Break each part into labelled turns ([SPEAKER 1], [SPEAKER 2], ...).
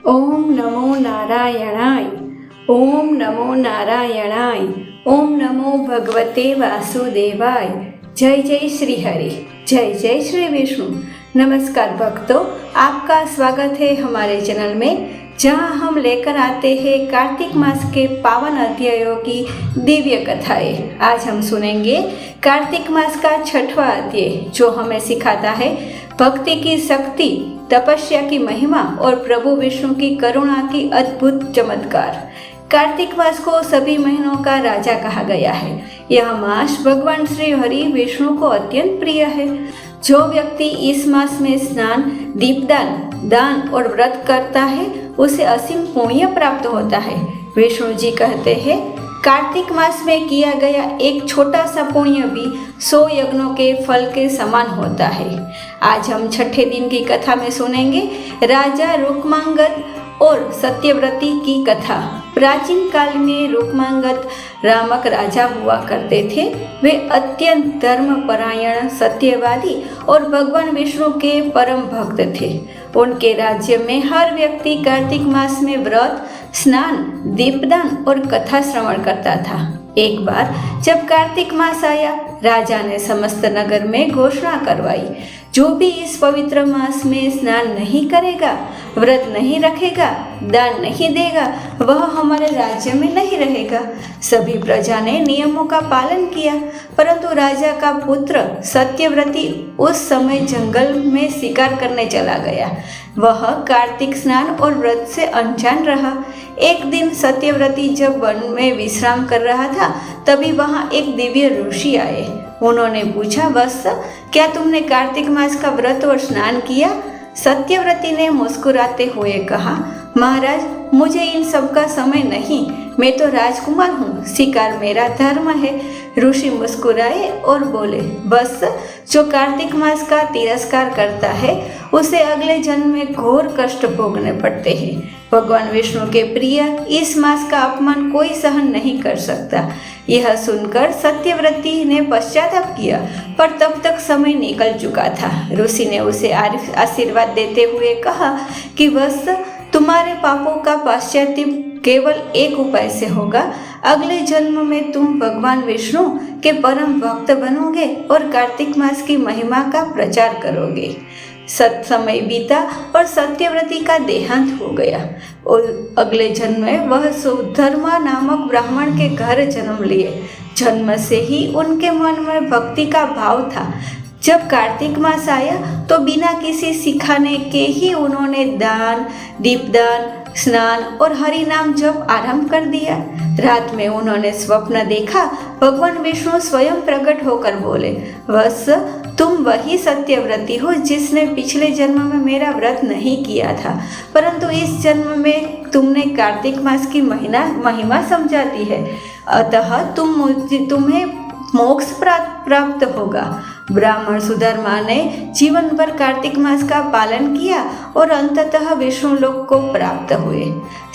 [SPEAKER 1] ओम नमो नारायणाय। ओम नमो नारायणाय। ओम नमो भगवते वासुदेवाय। जय जय श्री हरि। जय जय श्री विष्णु। नमस्कार भक्तों, आपका स्वागत है हमारे चैनल में, जहां हम लेकर आते हैं कार्तिक मास के पावन अध्यायों की दिव्य कथाएं। आज हम सुनेंगे कार्तिक मास का 6वां अध्याय, जो हमें सिखाता है भक्ति की शक्ति, तपस्या की महिमा और प्रभु विष्णु की करुणा की अद्भुत चमत्कार। कार्तिक मास को सभी महीनों का राजा कहा गया है। यह मास भगवान श्री हरि विष्णु को अत्यंत प्रिय है। जो व्यक्ति इस मास में स्नान, दीपदान, दान और व्रत करता है, उसे असीम पुण्य प्राप्त होता है। विष्णु जी कहते हैं, कार्तिक मास में किया गया एक छोटा सा पुण्य भी 100 यज्ञों के फल के समान होता है। आज हम 6ठे दिन की कथा में सुनेंगे राजा रुक्मांगद और सत्यव्रती की कथा। प्राचीन काल में रुक्मांगद नामक राजा हुआ करते थे। वे अत्यंत धर्मपरायण, सत्यवादी और भगवान विष्णु के परम भक्त थे। उनके राज्य में हर व्यक्ति कार्तिक मास में व्रत, स्नान, दीपदान और कथा श्रवण करता था। एक बार जब कार्तिक मास आया, राजा ने समस्त नगर में घोषणा करवाई, जो भी इस पवित्र मास में स्नान नहीं करेगा, व्रत नहीं रखेगा, दान नहीं देगा, वह हमारे राज्य में नहीं रहेगा। सभी प्रजा ने नियमों का पालन किया, परंतु राजा का पुत्र सत्यव्रती उस समय जंगल में शिकार करने चला गया। वह कार्तिक स्नान और व्रत से अनजान रहा। एक दिन सत्यव्रती जब वन में विश्राम कर रहा था, तभी वहां एक दिव्य ऋषि आए। उन्होंने पूछा, वत्स, क्या तुमने कार्तिक मास का व्रत और स्नान किया? सत्यव्रती ने मुस्कुराते हुए कहा, महाराज, मुझे इन सब का समय नहीं, मैं तो राजकुमार हूँ, शिकार मेरा धर्म है। ऋषि मुस्कुराए और बोले, बस जो कार्तिक मास का तिरस्कार करता है, उसे अगले जन्म में घोर कष्ट भोगने पड़ते हैं। भगवान विष्णु के प्रिय इस मास का अपमान कोई सहन नहीं कर सकता। यह सुनकर सत्यव्रती ने पश्चाताप किया, पर तब तक समय निकल चुका था। ऋषि ने उसे आशीर्वाद देते हुए कहा कि बस तुम्हारे पापों का पाश्चात्य केवल एक उपाय से होगा। अगले जन्म में तुम भगवान विष्णु के परम भक्त बनोगे और कार्तिक मास की महिमा का प्रचार करोगे। समय बीता और सत्यव्रती का देहांत हो गया और अगले जन्म में वह सुधर्मा नामक ब्राह्मण के घर जन्म लिए। जन्म से ही उनके मन में भक्ति का भाव था। जब कार्तिक मास आया तो बिना किसी सिखाने के ही उन्होंने दान, दीपदान, स्नान और हरि नाम जप आरंभ कर दिया। रात में उन्होंने स्वप्न देखा। भगवान विष्णु स्वयं प्रकट होकर बोले, वत्स, तुम वही सत्यव्रती हो जिसने पिछले जन्म में मेरा व्रत नहीं किया था, परंतु इस जन्म में तुमने कार्तिक मास की महिमा समझाती है, अतः तुम्हें मोक्ष प्राप्त होगा। ब्राह्मण सुधर्मा ने जीवन भर कार्तिक मास का पालन किया और अंततः विष्णु लोक को प्राप्त हुए।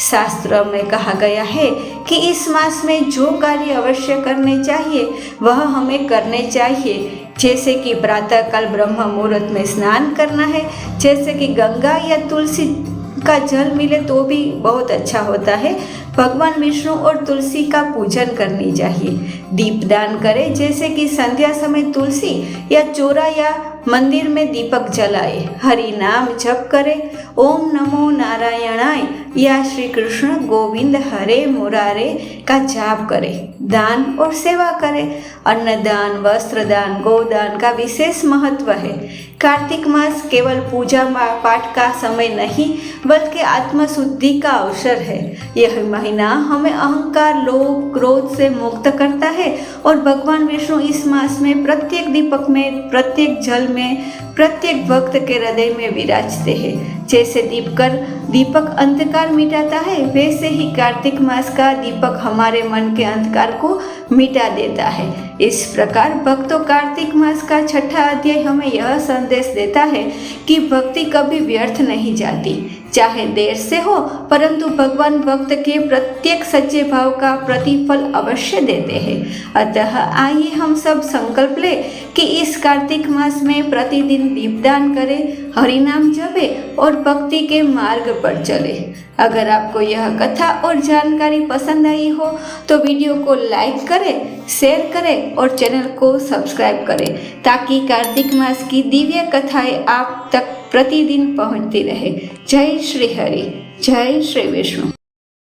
[SPEAKER 1] शास्त्र में कहा गया है कि इस मास में जो कार्य अवश्य करने चाहिए वह हमें करने चाहिए, जैसे कि प्रातःकाल ब्रह्म मुहूर्त में स्नान करना है, जैसे कि गंगा या तुलसी का जल मिले तो भी बहुत अच्छा होता है। भगवान विष्णु और तुलसी का पूजन करनी चाहिए। दीपदान करें, जैसे कि संध्या समय तुलसी या चौरा या मंदिर में दीपक जलाए। हरि नाम जप करें, ओम नमो नारायणाय या श्री कृष्ण गोविंद हरे मुरारे का जाप करें। दान और सेवा करें। अन्नदान, वस्त्रदान, गोदान का विशेष महत्व है। कार्तिक मास केवल पूजा पाठ का समय नहीं, बल्कि आत्मशुद्धि का अवसर है। यह महीना हमें अहंकार, लोभ, क्रोध से मुक्त करता है और भगवान विष्णु इस मास में प्रत्येक दीपक में, प्रत्येक जल में, प्रत्येक भक्त के हृदय में विराजते हैं। जैसे दीपक अंधकार मिटाता है, वैसे ही कार्तिक मास का दीपक हमारे मन के अंधकार को मिटा देता है। इस प्रकार भक्तों, कार्तिक मास का 6ठा अध्याय हमें यह संदेश देता है कि भक्ति कभी व्यर्थ नहीं जाती। चाहे देर से हो, परंतु भगवान भक्त के प्रत्येक सच्चे भाव का प्रतिफल अवश्य देते हैं। अतः आइए हम सब संकल्प ले कि इस कार्तिक मास में प्रतिदिन दीपदान करें, हरिनाम जपे और भक्ति के मार्ग पर चले। अगर आपको यह कथा और जानकारी पसंद आई हो तो वीडियो को लाइक करें, शेयर करें और चैनल को सब्सक्राइब करें, ताकि कार्तिक मास की दिव्य कथाएं आप तक प्रतिदिन पहुंचती रहे। जय श्री हरि, जय श्री विष्णु।